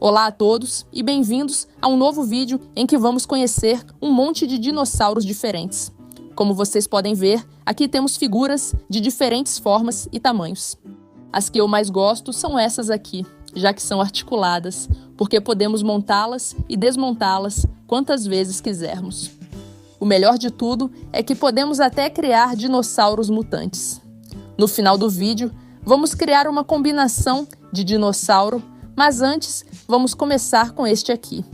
Olá a todos e bem-vindos a um novo vídeo em que vamos conhecer um monte de dinossauros diferentes. Como vocês podem ver, aqui temos figuras de diferentes formas e tamanhos. As que eu mais gosto são essas aqui, já que são articuladas, porque podemos montá-las e desmontá-las quantas vezes quisermos. O melhor de tudo é que podemos até criar dinossauros mutantes. No final do vídeo, vamos criar uma combinação de dinossauro, mas antes, vamos começar com este aqui.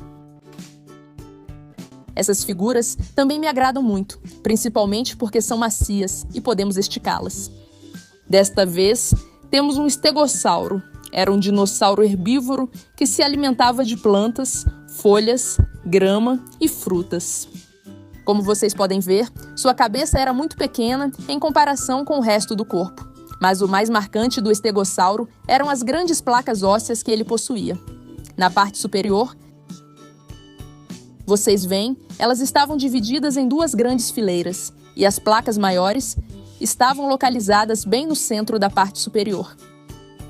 Essas figuras também me agradam muito, principalmente porque são macias e podemos esticá-las. Desta vez, temos um estegossauro. Era um dinossauro herbívoro que se alimentava de plantas, folhas, grama e frutas. Como vocês podem ver, sua cabeça era muito pequena em comparação com o resto do corpo. Mas o mais marcante do estegossauro eram as grandes placas ósseas que ele possuía. Na parte superior, vocês veem, elas estavam divididas em duas grandes fileiras, e as placas maiores estavam localizadas bem no centro da parte superior.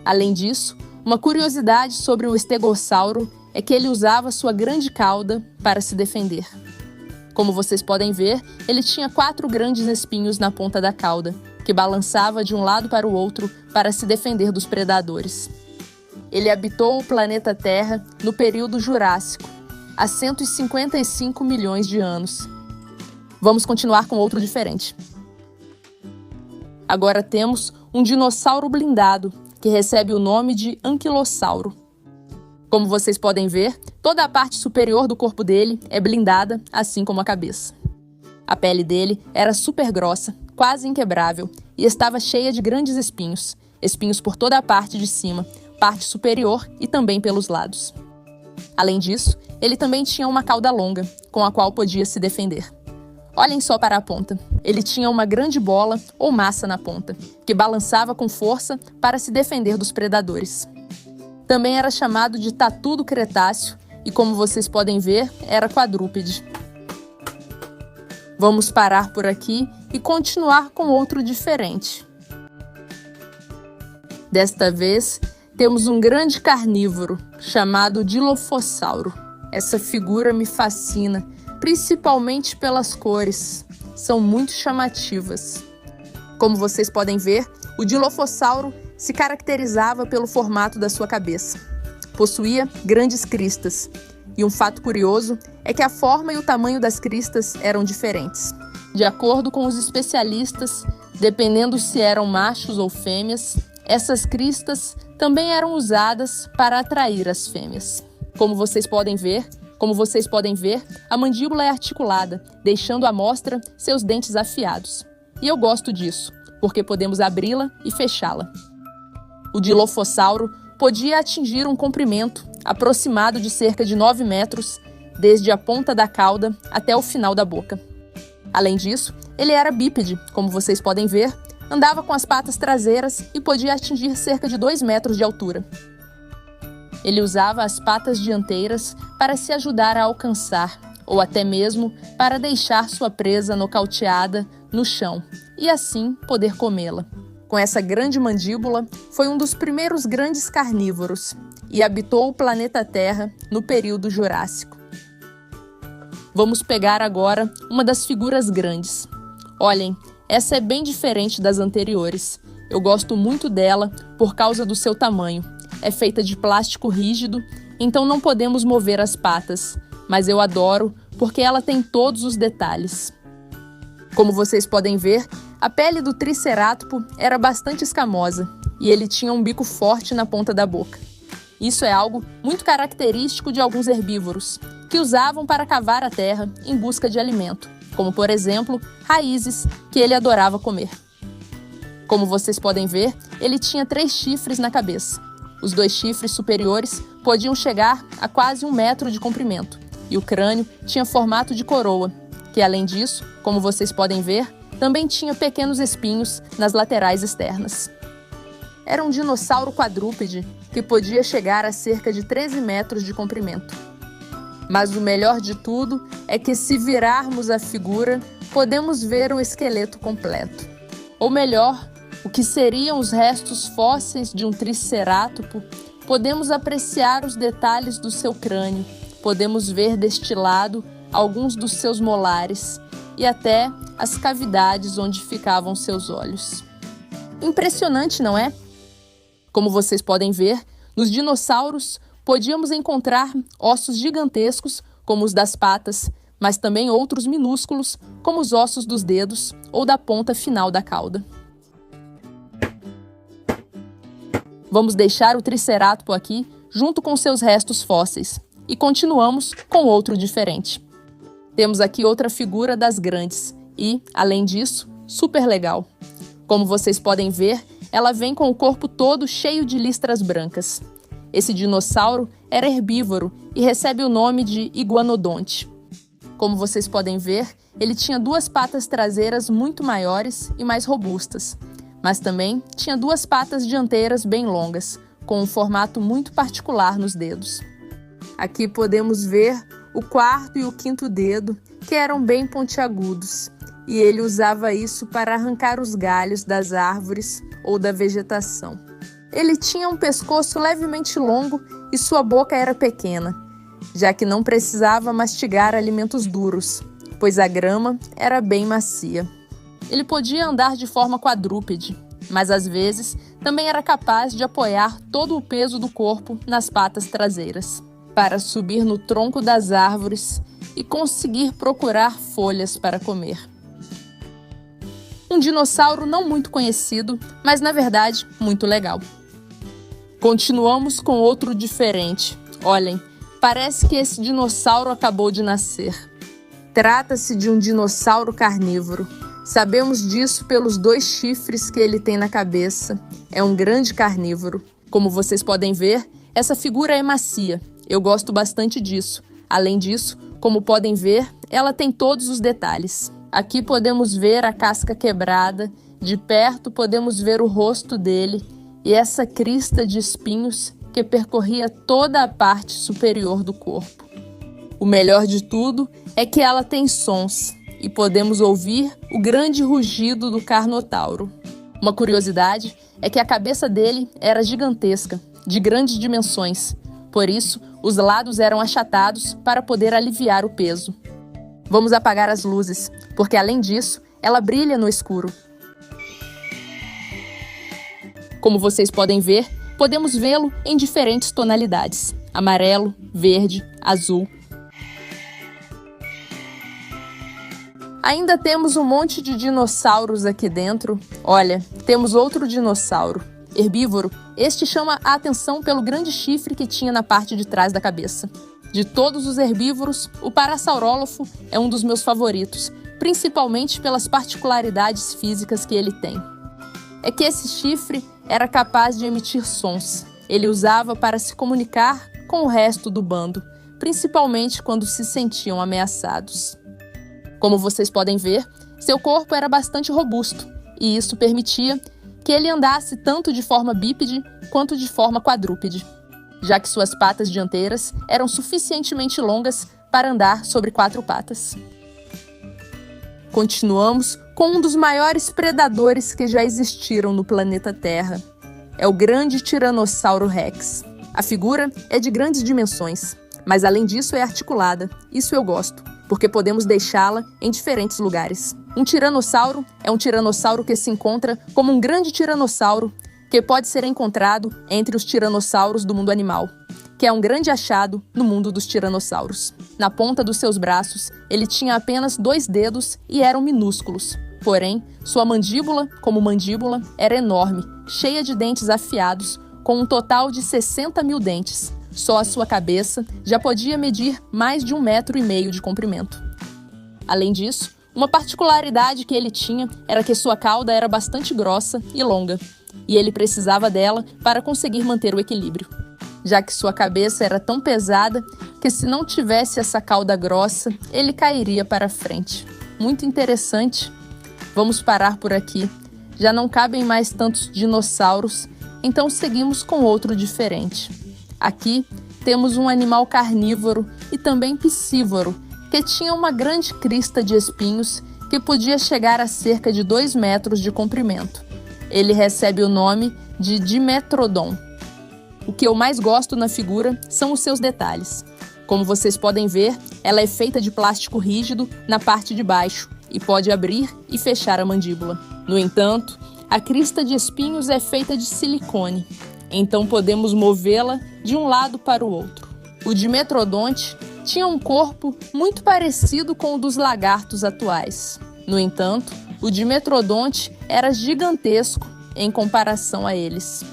Além disso, uma curiosidade sobre o estegossauro é que ele usava sua grande cauda para se defender. Como vocês podem ver, ele tinha 4 grandes espinhos na ponta da cauda, que balançava de um lado para o outro para se defender dos predadores. Ele habitou o planeta Terra no período Jurássico, há 155 milhões de anos. Vamos continuar com outro diferente. Agora temos um dinossauro blindado, que recebe o nome de anquilossauro. Como vocês podem ver, toda a parte superior do corpo dele é blindada, assim como a cabeça. A pele dele era super grossa, quase inquebrável, e estava cheia de grandes espinhos. Espinhos por toda a parte de cima, parte superior e também pelos lados. Além disso, ele também tinha uma cauda longa, com a qual podia se defender. Olhem só para a ponta. Ele tinha uma grande bola ou massa na ponta, que balançava com força para se defender dos predadores. Também era chamado de tatu do Cretáceo e, como vocês podem ver, era quadrúpede. Vamos parar por aqui e continuar com outro diferente. Desta vez, temos um grande carnívoro chamado Dilophosauro. Essa figura me fascina, principalmente pelas cores. São muito chamativas. Como vocês podem ver, o Dilophosauro se caracterizava pelo formato da sua cabeça. Possuía grandes cristas. E um fato curioso é que a forma e o tamanho das cristas eram diferentes. De acordo com os especialistas, dependendo se eram machos ou fêmeas, essas cristas também eram usadas para atrair as fêmeas. Como vocês podem ver, a mandíbula é articulada, deixando à mostra seus dentes afiados. E eu gosto disso, porque podemos abri-la e fechá-la. O Dilophosauro podia atingir um comprimento aproximado de cerca de 9 metros, desde a ponta da cauda até o final da boca. Além disso, ele era bípede, como vocês podem ver, andava com as patas traseiras e podia atingir cerca de 2 metros de altura. Ele usava as patas dianteiras para se ajudar a alcançar, ou até mesmo para deixar sua presa nocauteada no chão, e assim poder comê-la. Com essa grande mandíbula, foi um dos primeiros grandes carnívoros e habitou o planeta Terra no período Jurássico. Vamos pegar agora uma das figuras grandes. Olhem, essa é bem diferente das anteriores. Eu gosto muito dela por causa do seu tamanho. É feita de plástico rígido, então não podemos mover as patas, mas eu adoro porque ela tem todos os detalhes. Como vocês podem ver, a pele do tricerátopo era bastante escamosa e ele tinha um bico forte na ponta da boca. Isso é algo muito característico de alguns herbívoros, que usavam para cavar a terra em busca de alimento, como por exemplo, raízes que ele adorava comer. Como vocês podem ver, ele tinha 3 chifres na cabeça. Os 2 chifres superiores podiam chegar a quase 1 metro de comprimento, e o crânio tinha formato de coroa, que além disso, como vocês podem ver, também tinha pequenos espinhos nas laterais externas. Era um dinossauro quadrúpede que podia chegar a cerca de 13 metros de comprimento. Mas o melhor de tudo é que, se virarmos a figura, podemos ver o esqueleto completo. Ou melhor, o que seriam os restos fósseis de um tricerátopo podemos apreciar os detalhes do seu crânio, podemos ver deste lado alguns dos seus molares e até as cavidades onde ficavam seus olhos. Impressionante, não é? Como vocês podem ver, nos dinossauros podíamos encontrar ossos gigantescos, como os das patas, mas também outros minúsculos, como os ossos dos dedos ou da ponta final da cauda. Vamos deixar o Tricerátopo aqui, junto com seus restos fósseis, e continuamos com outro diferente. Temos aqui outra figura das grandes e, além disso, super legal. Como vocês podem ver, ela vem com o corpo todo cheio de listras brancas. Esse dinossauro era herbívoro e recebe o nome de iguanodonte. Como vocês podem ver, ele tinha 2 patas traseiras muito maiores e mais robustas, mas também tinha 2 patas dianteiras bem longas, com um formato muito particular nos dedos. Aqui podemos ver o 4º e o 5º dedo, que eram bem pontiagudos, e ele usava isso para arrancar os galhos das árvores ou da vegetação. Ele tinha um pescoço levemente longo e sua boca era pequena, já que não precisava mastigar alimentos duros, pois a grama era bem macia. Ele podia andar de forma quadrúpede, mas às vezes também era capaz de apoiar todo o peso do corpo nas patas traseiras, para subir no tronco das árvores e conseguir procurar folhas para comer. Um dinossauro não muito conhecido, mas na verdade muito legal. Continuamos com outro diferente. Olhem, parece que esse dinossauro acabou de nascer. Trata-se de um dinossauro carnívoro. Sabemos disso pelos 2 chifres que ele tem na cabeça. É um grande carnívoro. Como vocês podem ver, essa figura é macia. Eu gosto bastante disso. Além disso, como podem ver, ela tem todos os detalhes. Aqui podemos ver a casca quebrada, de perto podemos ver o rosto dele e essa crista de espinhos que percorria toda a parte superior do corpo. O melhor de tudo é que ela tem sons e podemos ouvir o grande rugido do Carnotauro. Uma curiosidade é que a cabeça dele era gigantesca, de grandes dimensões. Por isso, os lados eram achatados para poder aliviar o peso. Vamos apagar as luzes, porque além disso, ela brilha no escuro. Como vocês podem ver, podemos vê-lo em diferentes tonalidades: amarelo, verde, azul. Ainda temos um monte de dinossauros aqui dentro. Olha, temos outro dinossauro, herbívoro. Este chama a atenção pelo grande chifre que tinha na parte de trás da cabeça. De todos os herbívoros, o Parasaurólopho é um dos meus favoritos, principalmente pelas particularidades físicas que ele tem. É que esse chifre era capaz de emitir sons. Ele usava para se comunicar com o resto do bando, principalmente quando se sentiam ameaçados. Como vocês podem ver, seu corpo era bastante robusto, e isso permitia que ele andasse tanto de forma bípede quanto de forma quadrúpede, já que suas patas dianteiras eram suficientemente longas para andar sobre 4 patas. Continuamos com um dos maiores predadores que já existiram no planeta Terra. É o grande Tiranossauro Rex. A figura é de grandes dimensões, mas além disso é articulada. Isso eu gosto, porque podemos deixá-la em diferentes lugares. Um tiranossauro é um tiranossauro que se encontra como um grande tiranossauro que pode ser encontrado entre os tiranossauros do mundo animal, que é um grande achado no mundo dos tiranossauros. Na ponta dos seus braços, ele tinha apenas 2 dedos e eram minúsculos. Porém, sua mandíbula, como mandíbula, era enorme, cheia de dentes afiados, com um total de 60 mil dentes. Só a sua cabeça já podia medir mais de 1,5 metros de comprimento. Além disso, uma particularidade que ele tinha era que sua cauda era bastante grossa e longa, e ele precisava dela para conseguir manter o equilíbrio, já que sua cabeça era tão pesada que se não tivesse essa cauda grossa, ele cairia para frente. Muito interessante. Vamos parar por aqui. Já não cabem mais tantos dinossauros, então seguimos com outro diferente. Aqui temos um animal carnívoro e também piscívoro, que tinha uma grande crista de espinhos que podia chegar a cerca de 2 metros de comprimento. Ele recebe o nome de Dimetrodon. o que eu mais gosto na figura são os seus detalhes. Como vocês podem ver, ela é feita de plástico rígido na parte de baixo e pode abrir e fechar a mandíbula. No entanto, a crista de espinhos é feita de silicone, então podemos movê-la de um lado para o outro. O Dimetrodonte tinha um corpo muito parecido com o dos lagartos atuais. No entanto, o Dimetrodonte era gigantesco em comparação a eles.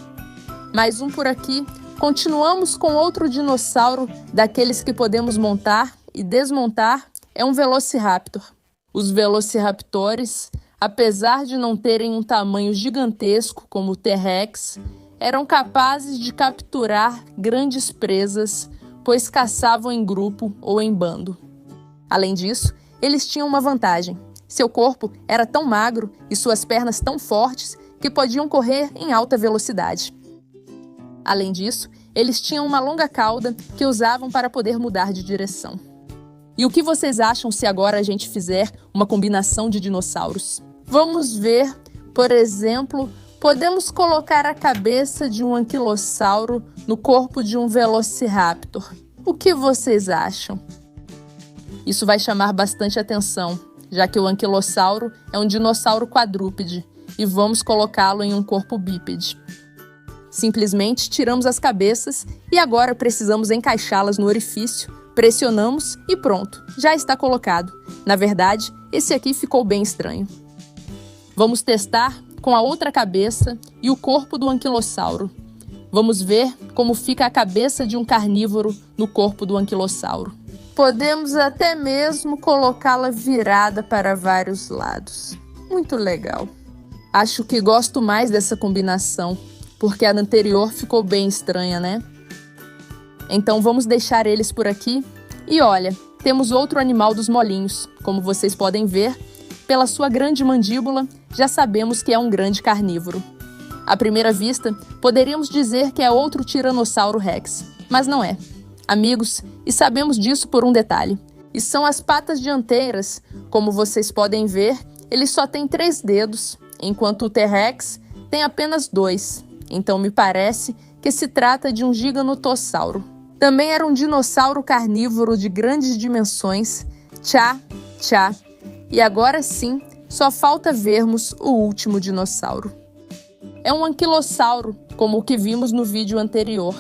Mais um por aqui. Continuamos com outro dinossauro daqueles que podemos montar e desmontar, é um Velociraptor. Os Velociraptores, apesar de não terem um tamanho gigantesco como o T-Rex, eram capazes de capturar grandes presas, pois caçavam em grupo ou em bando. Além disso, eles tinham uma vantagem. Seu corpo era tão magro e suas pernas tão fortes que podiam correr em alta velocidade. Além disso, eles tinham uma longa cauda que usavam para poder mudar de direção. E o que vocês acham se agora a gente fizer uma combinação de dinossauros? Vamos ver, por exemplo, podemos colocar a cabeça de um anquilossauro no corpo de um Velociraptor. O que vocês acham? Isso vai chamar bastante atenção, já que o anquilossauro é um dinossauro quadrúpede e vamos colocá-lo em um corpo bípede. Simplesmente tiramos as cabeças e agora precisamos encaixá-las no orifício, pressionamos e pronto, já está colocado. Na verdade, esse aqui ficou bem estranho. Vamos testar com a outra cabeça e o corpo do anquilossauro. Vamos ver como fica a cabeça de um carnívoro no corpo do anquilossauro. Podemos até mesmo colocá-la virada para vários lados. Muito legal. Acho que gosto mais dessa combinação, porque a anterior ficou bem estranha, né? Então vamos deixar eles por aqui. E olha, temos outro animal dos molinhos. Como vocês podem ver, pela sua grande mandíbula, já sabemos que é um grande carnívoro. À primeira vista, poderíamos dizer que é outro Tiranossauro Rex, mas não é. Amigos, e sabemos disso por um detalhe. E são as patas dianteiras. Como vocês podem ver, ele só tem 3 dedos, enquanto o T-Rex tem apenas 2. Então me parece que se trata de um giganotossauro. Também era um dinossauro carnívoro de grandes dimensões. Tchá, tchá. E agora sim, só falta vermos o último dinossauro. É um anquilossauro, como o que vimos no vídeo anterior,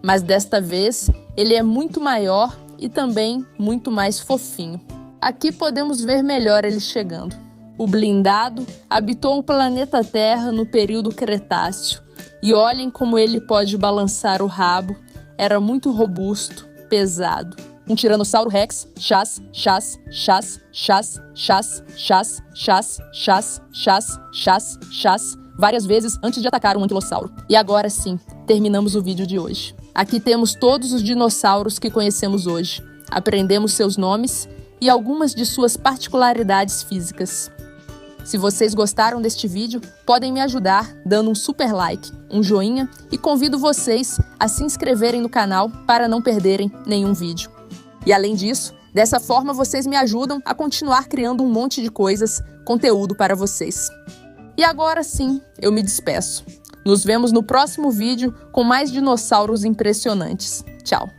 mas desta vez ele é muito maior e também muito mais fofinho. Aqui podemos ver melhor ele chegando. O blindado habitou o planeta Terra no período Cretáceo. E olhem como ele pode balançar o rabo. Era muito robusto, pesado. Um Tiranossauro Rex, chás, chás, chás, chás, chás, chás, chás, chás, chás, chás, chás, várias vezes antes de atacar um anquilossauro. E agora sim, terminamos o vídeo de hoje. Aqui temos todos os dinossauros que conhecemos hoje. Aprendemos seus nomes e algumas de suas particularidades físicas. Se vocês gostaram deste vídeo, podem me ajudar dando um super like, um joinha e convido vocês a se inscreverem no canal para não perderem nenhum vídeo. E além disso, dessa forma vocês me ajudam a continuar criando um monte de coisas, conteúdo para vocês. E agora sim, eu me despeço. Nos vemos no próximo vídeo com mais dinossauros impressionantes. Tchau!